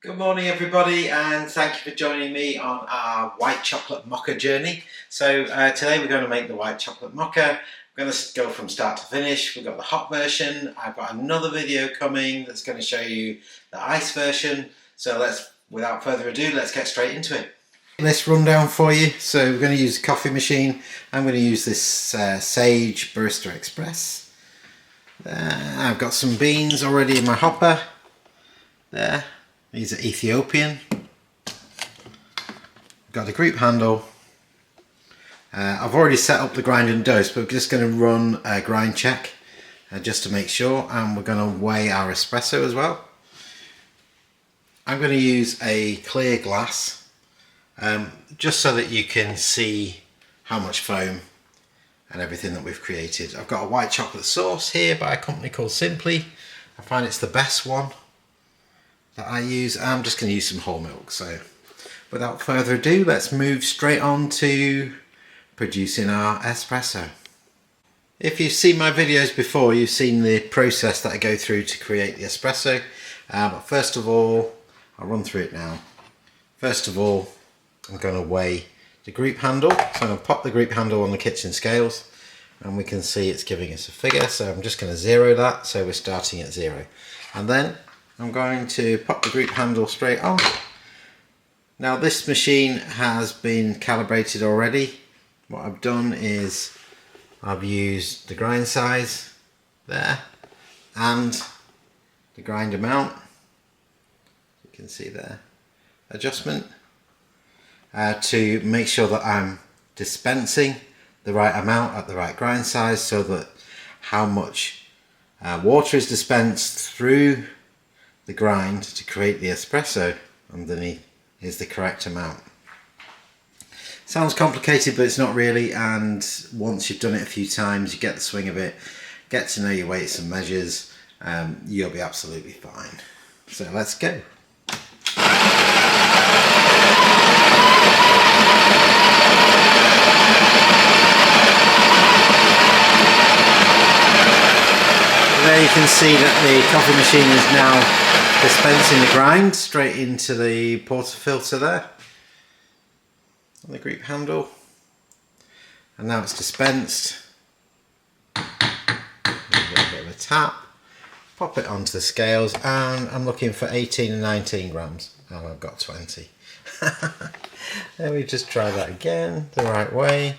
Good morning everybody, and thank you for joining me on our white chocolate mocha journey. So today we're going to make the white chocolate mocha. We're going to go from start to finish. We've got the hot version. I've got another video coming that's going to show you the ice version. So without further ado, let's get straight into it. This rundown for you. So we're going to use a coffee machine. I'm going to use this Sage Barista Express. I've got some beans already in my hopper. There. These are Ethiopian. Got a group handle. I've already set up the grind and dose, but we're just going to run a grind check just to make sure, and we're going to weigh our espresso as well. I'm going to use a clear glass just so that you can see how much foam and everything that we've created. I've got a white chocolate sauce here by a company called Simply. I find it's the best one that I use. I'm just going to use some whole milk. So without further ado, let's move straight on to producing our espresso. If you've seen my videos before, you've seen the process that I go through to create the espresso. But first of all, I'll run through it now. First of all, I'm going to weigh the group handle. So I'm going to pop the group handle on the kitchen scales, and we can see it's giving us a figure. So I'm just going to zero that. So we're starting at 0. And then I'm going to pop the group handle straight on. Now this machine has been calibrated already. What I've done is I've used the grind size there and the grind amount. You can see there, adjustment to make sure that I'm dispensing the right amount at the right grind size, so that how much water is dispensed through the grind to create the espresso underneath is the correct amount. Sounds complicated, but it's not really, and once you've done it a few times, you get the swing of it, get to know your weights and measures, you'll be absolutely fine. So let's go. There you can see that the coffee machine is now dispensing the grind straight into the portafilter there on the group handle, and now it's dispensed. A little bit of a tap, pop it onto the scales, and I'm looking for 18 and 19 grams. Oh, I've got 20. Let me just try that again the right way.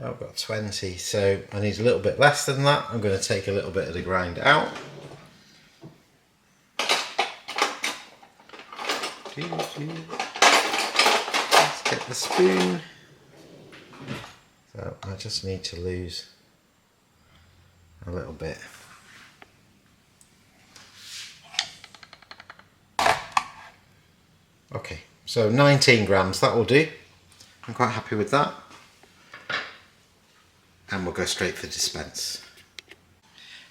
I've got 20, so I need a little bit less than that. I'm going to take a little bit of the grind out. Let's get the spoon. So I just need to lose a little bit. Okay, so 19 grams, that will do. I'm quite happy with that. And we'll go straight for dispense.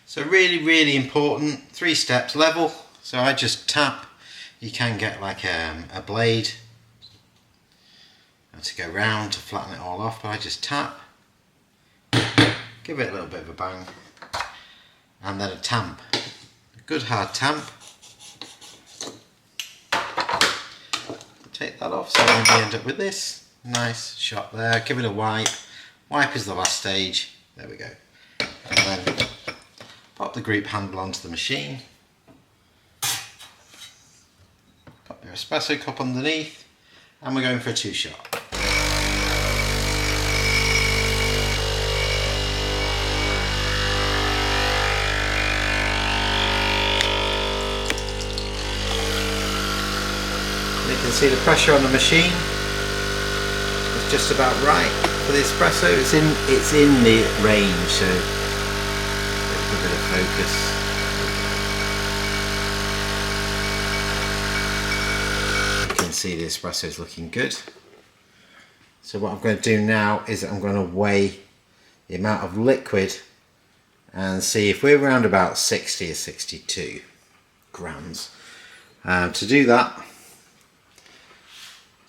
So really important, 3 steps: level. So I just tap. You can get like a blade to go round to flatten it all off, but I just tap, give it a little bit of a bang, and then a tamp, a good hard tamp. Take that off, so then we end up with this nice shot there. Give it a wipe. Wipe is the last stage. There we go. And then pop the group handle onto the machine. Pop your espresso cup underneath, and we're going for a 2-shot. You can see the pressure on the machine is just about right for the espresso. It's in the range, so a bit of focus. You can see the espresso is looking good. So what I'm going to do now is I'm going to weigh the amount of liquid and see if we're around about 60 or 62 grams. To do that,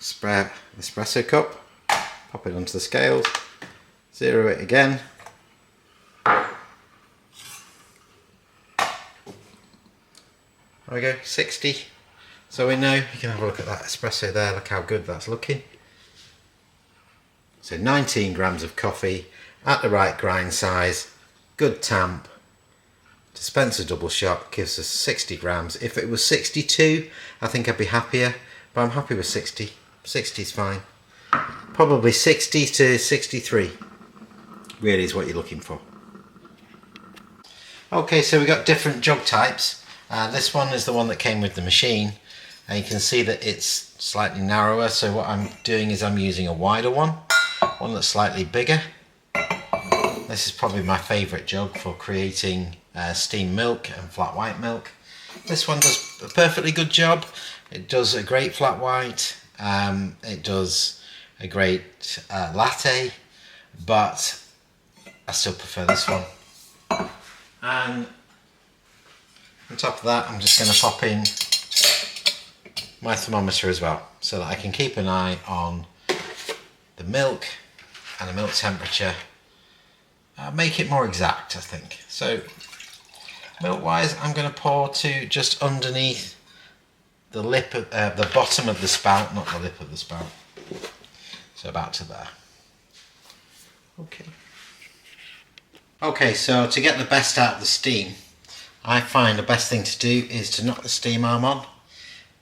spray the espresso cup, pop it onto the scales, zero it again, there we go, 60. So we know, you can have a look at that espresso there, look how good that's looking. So 19 grams of coffee at the right grind size, good tamp. Dispenser double shot gives us 60 grams. If it was 62, I think I'd be happier, but I'm happy with 60. 60 is fine. Probably 60 to 63 really is what you're looking for. Okay, so we've got different jug types. This one is the one that came with the machine, and you can see that it's slightly narrower, so what I'm doing is I'm using a wider one that's slightly bigger. This is probably my favourite jug for creating steamed milk and flat white milk. This one does a perfectly good job. It does a great flat white, it does a great latte, but I still prefer this one. And on top of that, I'm just going to pop in my thermometer as well, so that I can keep an eye on the milk and the milk temperature. Make it more exact, I think. So milk wise, I'm going to pour to just underneath the lip of, the bottom of the spout, not the lip of the spout. So about to there. Okay, so to get the best out of the steam, I find the best thing to do is to knock the steam arm on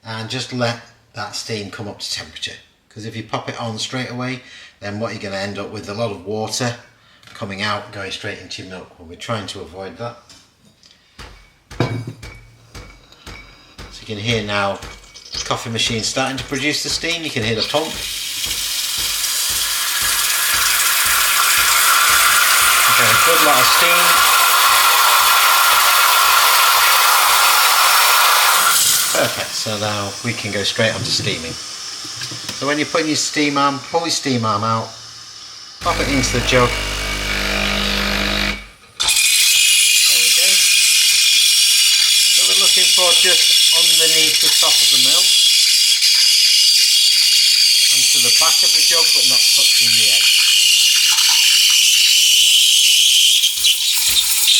and just let that steam come up to temperature. Because if you pop it on straight away, then what you're going to end up with a lot of water coming out, going straight into your milk. Well, we're trying to avoid that. So you can hear now the coffee machine starting to produce the steam. You can hear the pump. Okay, a good lot of steam. Perfect, so now we can go straight on to steaming. So when you're putting your steam arm, pull your steam arm out, pop it into the jug. There we go. So we're looking for just underneath the top of the milk and to the back of the jug, but not touching the edge.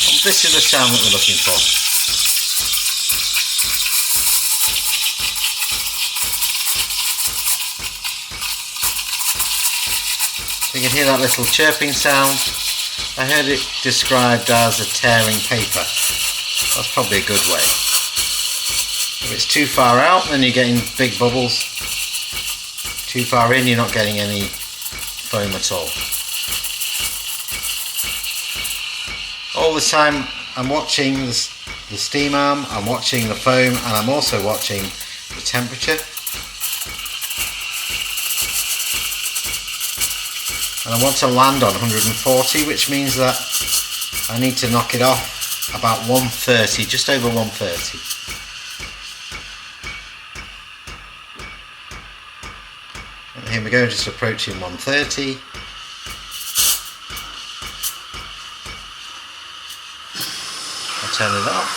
And this is the sound that we're looking for. You can hear that little chirping sound. I heard it described as a tearing paper. That's probably a good way. If it's too far out, then you're getting big bubbles. Too far in, you're not getting any foam at all. All the time I'm watching the steam arm, I'm watching the foam, and I'm also watching the temperature. And I want to land on 140, which means that I need to knock it off about 130, just over 130. And here we go, just approaching 130. I'll turn it off.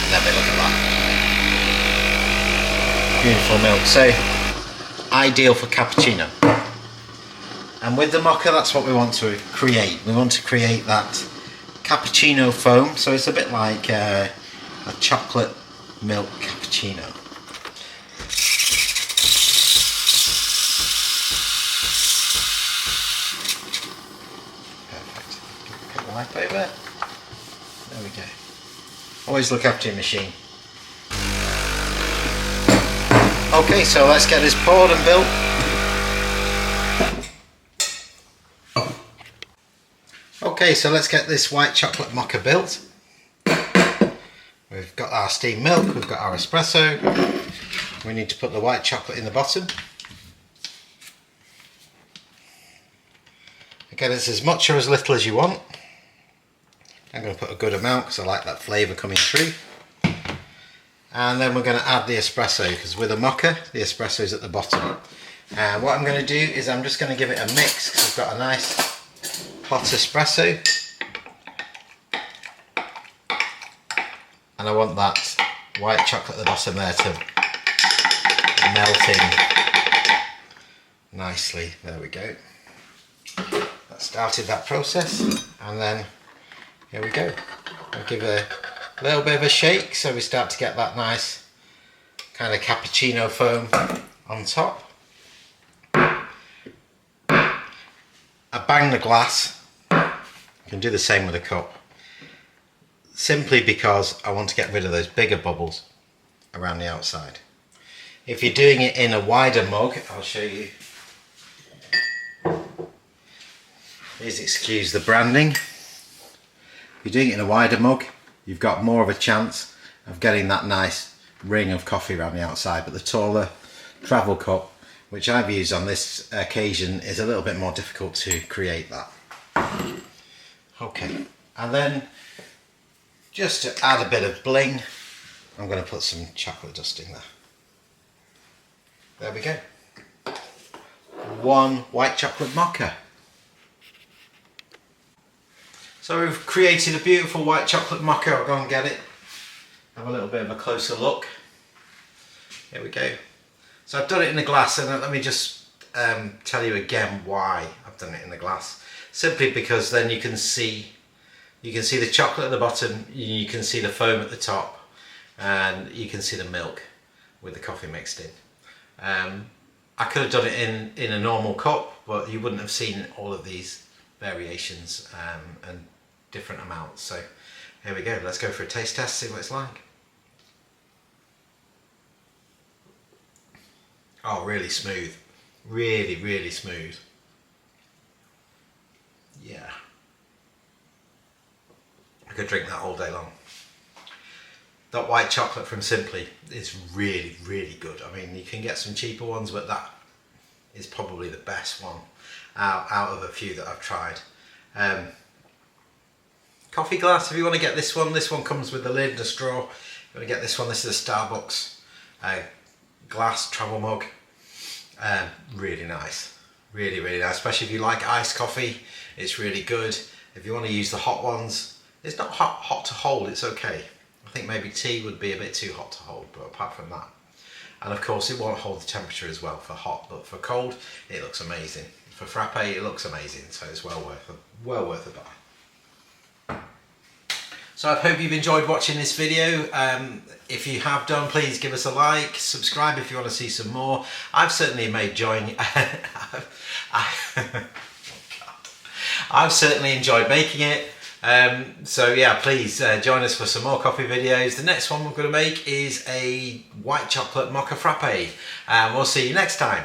And then we look at that. Beautiful milk, so ideal for cappuccino. And with the mocha, that's what we want to create. We want to create that cappuccino foam, so it's a bit like a chocolate milk cappuccino. Perfect. Put the light over. There we go. Always look after your machine. Okay, so let's get this poured and built. Okay, so let's get this white chocolate mocha built. We've got our steamed milk, we've got our espresso. We need to put the white chocolate in the bottom. Again, it's as much or as little as you want. I'm going to put a good amount because I like that flavour coming through. And then we're going to add the espresso, because with a mocha, the espresso is at the bottom. And what I'm going to do is I'm just going to give it a mix, because I've got a nice hot espresso. And I want that white chocolate at the bottom there to melt in nicely. There we go. That started that process. And then Here we go. I'll give it a little bit of a shake so we start to get that nice kind of cappuccino foam on top. I bang the glass. You can do the same with a cup. Simply because I want to get rid of those bigger bubbles around the outside. If you're doing it in a wider mug, I'll show you. Please excuse the branding. If you're doing it in a wider mug, you've got more of a chance of getting that nice ring of coffee around the outside, but the taller travel cup, which I've used on this occasion, is a little bit more difficult to create that. Okay, and then just to add a bit of bling, I'm going to put some chocolate dust in there. There we go. One white chocolate mocha. So we've created a beautiful white chocolate mocha. I'll go and get it. Have a little bit of a closer look. Here we go. So I've done it in a glass, and let me just tell you again why I've done it in the glass. Simply because then you can see the chocolate at the bottom, you can see the foam at the top, and you can see the milk with the coffee mixed in. I could have done it in a normal cup, but you wouldn't have seen all of these variations and different amounts. So here we go, let's go for a taste test, see what it's like. Oh, really smooth, really smooth. Yeah, I could drink that all day long. That white chocolate from Simply is really good. I mean, you can get some cheaper ones, but that is probably the best one out of a few that I've tried. Coffee glass, if you want to get this one comes with a lid and a straw. If you want to get this one, this is a Starbucks glass travel mug. Really nice, really nice, especially if you like iced coffee. It's really good. If you want to use the hot ones, it's not hot to hold, it's okay. I think maybe tea would be a bit too hot to hold, but apart from that, and of course it won't hold the temperature as well for hot, but for cold it looks amazing. For frappe it looks amazing, so it's well worth a buy. So I hope you've enjoyed watching this video. If you have done, please give us a like, subscribe if you want to see some more. I've certainly I've certainly enjoyed making it. So yeah, please join us for some more coffee videos. The next one we're going to make is a white chocolate mocha frappe, and we'll see you next time.